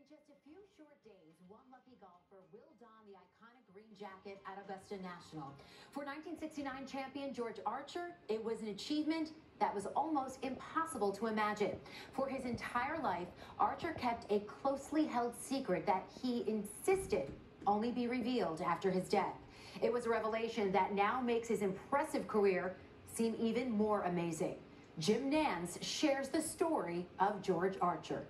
just a few short days, one lucky golfer will don the iconic green jacket at Augusta National. For 1969 champion George Archer, it was an achievement that was almost impossible to imagine. For his entire life, Archer kept a closely held secret that he insisted only be revealed after his death. It was a revelation that now makes his impressive career seem even more amazing. Jim Nance shares the story of George Archer.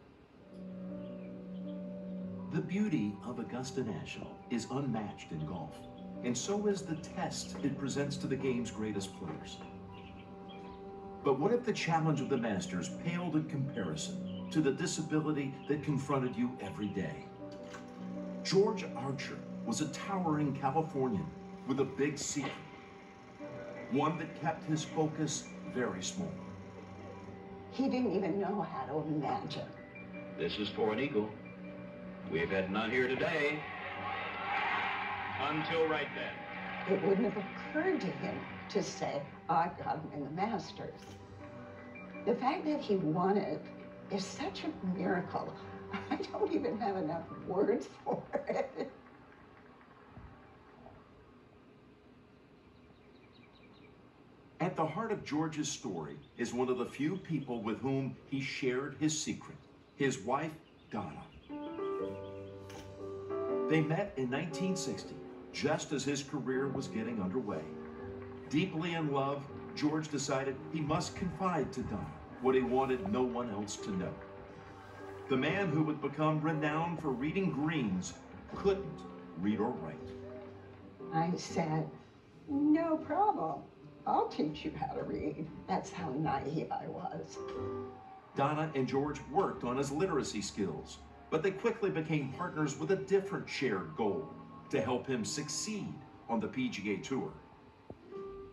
The beauty of Augusta National is unmatched in golf, and so is the test it presents to the game's greatest players. But what if the challenge of the Masters paled in comparison to the disability that confronted you every day? George Archer was a towering Californian with a big secret, one that kept his focus very small. He didn't even know how to imagine. This is for an eagle. We've had none here today. Until right then. It wouldn't have occurred to him to say, I've got him in the Masters. The fact that he won it is such a miracle. I don't even have enough words for it. At the heart of George's story is one of the few people with whom he shared his secret, his wife, Donna. They met in 1960, just as his career was getting underway. Deeply in love, George decided he must confide to Donna what he wanted no one else to know. The man who would become renowned for reading greens couldn't read or write. I said, no problem. I'll teach you how to read. That's how naive I was. Donna and George worked on his literacy skills, but they quickly became partners with a different shared goal: to help him succeed on the PGA Tour.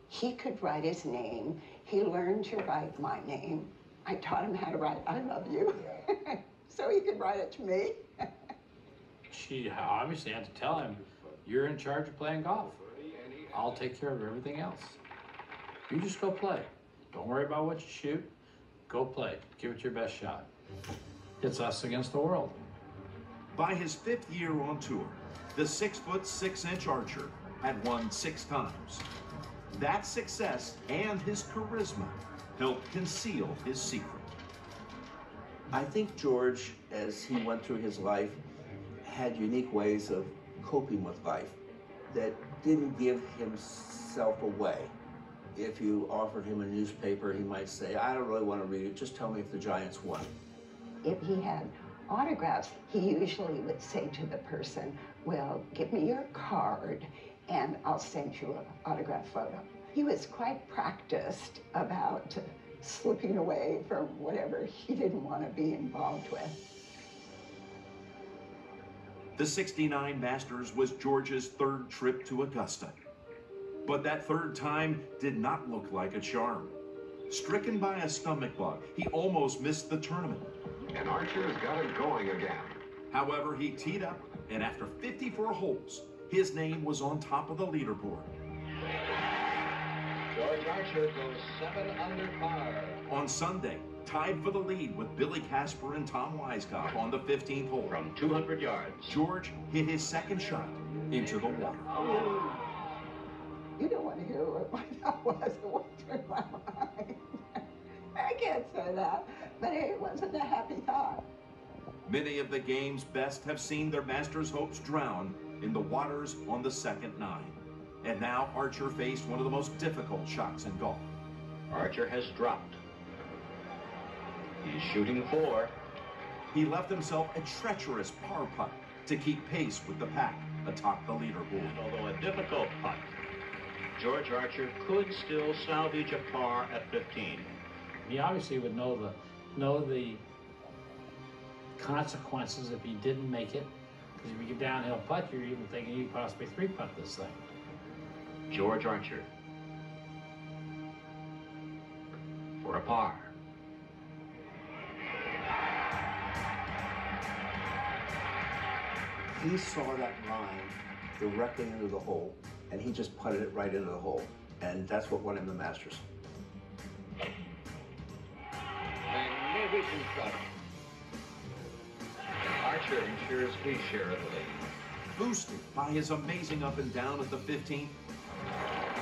He could write his name. He learned to write my name. I taught him how to write I love you, so he could write it to me. She obviously had to tell him, you're in charge of playing golf. I'll take care of everything else. You just go play. Don't worry about what you shoot. Go play. Give it your best shot. It's us against the world. By his 5th year on tour, the 6'6" Archer had won 6 times. That success and his charisma helped conceal his secret. I think George, as he went through his life, had unique ways of coping with life that didn't give himself away. If you offered him a newspaper, he might say, I don't really want to read it, just tell me if the Giants won. If he had autographs, he usually would say to the person, well, give me your card and I'll send you an autograph photo. He was quite practiced about slipping away from whatever he didn't want to be involved with. The '69 Masters was George's 3rd trip to Augusta. But that 3rd time did not look like a charm. Stricken by a stomach bug, he almost missed the tournament. And Archer's got it going again. However, he teed up, and after 54 holes, his name was on top of the leaderboard. George Archer goes 7 under par. On Sunday, tied for the lead with Billy Casper and Tom Weiskopf on the 15th hole. From 200 yards. George hit his 2nd shot into the water. You don't want to hear what my thought was. It went through my mind. I can't say that, but it wasn't a happy thought. Many of the game's best have seen their Masters' hopes drown in the waters on the 2nd 9. And now Archer faced one of the most difficult shots in golf. Archer has dropped. He's shooting 4. He left himself a treacherous par putt to keep pace with the pack atop the leaderboard. And although a difficult putt, George Archer could still salvage a par at 15. He obviously would know the consequences if he didn't make it. Because if you get downhill putt, you're even thinking you possibly 3-putt this thing. George Archer for a par. He saw that line directly into the hole, and he just putted it right into the hole. And that's what won him the Masters. Magnificent shot. Archer ensures his share of the lead. Boosted by his amazing up and down at the 15th,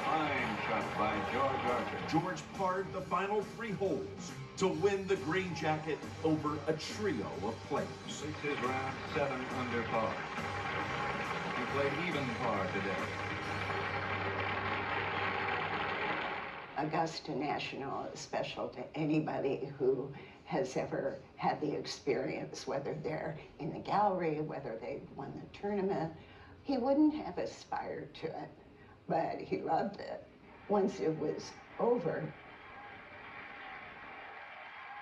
Fine shot by George Archer. George parred the final 3 holes to win the green jacket over a trio of players. This is round 7 under par. He played even par today. Augusta National is special to anybody who has ever had the experience, whether they're in the gallery, whether they won the tournament. He wouldn't have aspired to it, but he loved it. Once it was over.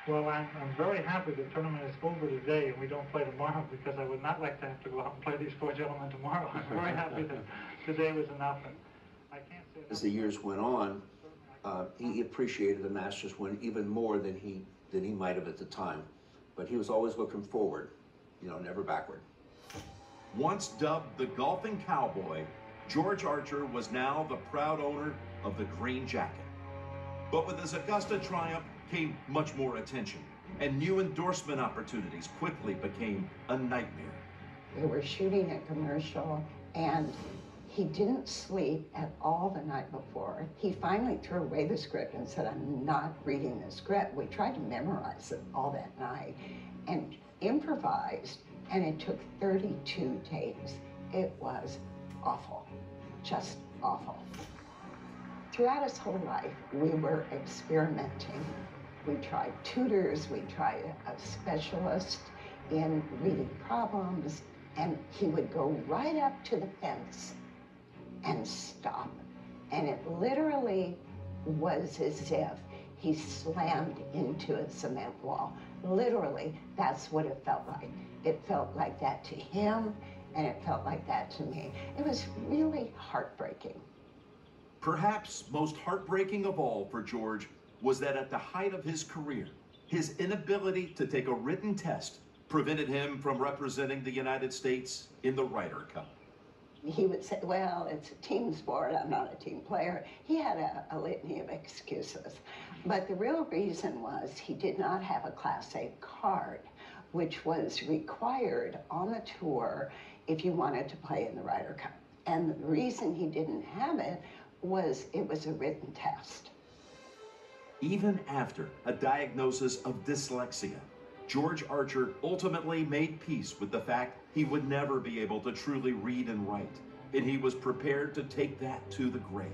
Well, I'm very happy the tournament is over today and we don't play tomorrow, because I would not like to have to go out and play these 4 gentlemen tomorrow. I'm very happy that today was enough. And I can't say As the years went on, he appreciated the Masters win even more than he might have at the time. But he was always looking forward, you know, never backward. Once dubbed the golfing cowboy, George Archer was now the proud owner of the green jacket. But with his Augusta triumph came much more attention, and new endorsement opportunities quickly became a nightmare. They were shooting a commercial, and he didn't sleep at all the night before. He finally threw away the script and said, "I'm not reading the script." We tried to memorize it all that night and improvised, and it took 32 takes. It was awful, just awful. Throughout his whole life, we were experimenting. We tried tutors, we tried a specialist in reading problems, and he would go right up to the fence and stop. And it literally was as if he slammed into a cement wall. Literally, that's what it felt like. It felt like that to him, and it felt like that to me. It was really heartbreaking. Perhaps most heartbreaking of all for George was that at the height of his career, his inability to take a written test prevented him from representing the United States in the Ryder Cup. He would say, "Well, it's a team sport, I'm not a team player." He had a litany of excuses. But the real reason was he did not have a Class A card, which was required on the tour if you wanted to play in the Ryder Cup. And the reason he didn't have it was a written test. Even after a diagnosis of dyslexia, George Archer ultimately made peace with the fact he would never be able to truly read and write, and he was prepared to take that to the grave.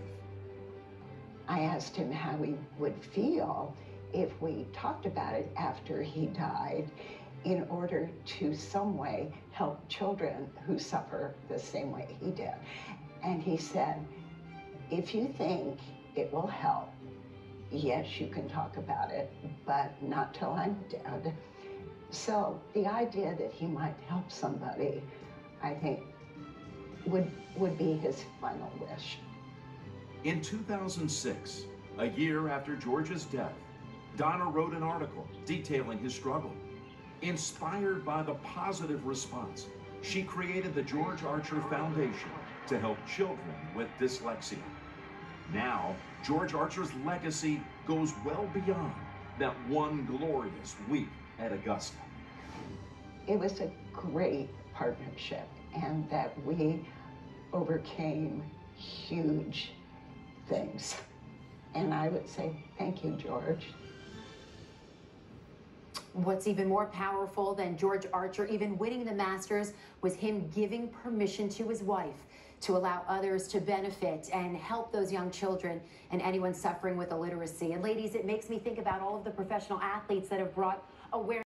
I asked him how he would feel if we talked about it after he died, in order to some way help children who suffer the same way he did. And he said, "If you think it will help, yes, you can talk about it, but not till I'm dead." So the idea that he might help somebody, I think, would be his final wish. In 2006, a year after George's death, Donna wrote an article detailing his struggle. Inspired by the positive response, she created the George Archer Foundation to help children with dyslexia. Now, George Archer's legacy goes well beyond that one glorious week at Augusta. It was a great partnership, and that we overcame huge things. And I would say, thank you, George. What's even more powerful than George Archer even winning the Masters was him giving permission to his wife to allow others to benefit and help those young children and anyone suffering with illiteracy. And ladies, it makes me think about all of the professional athletes that have brought awareness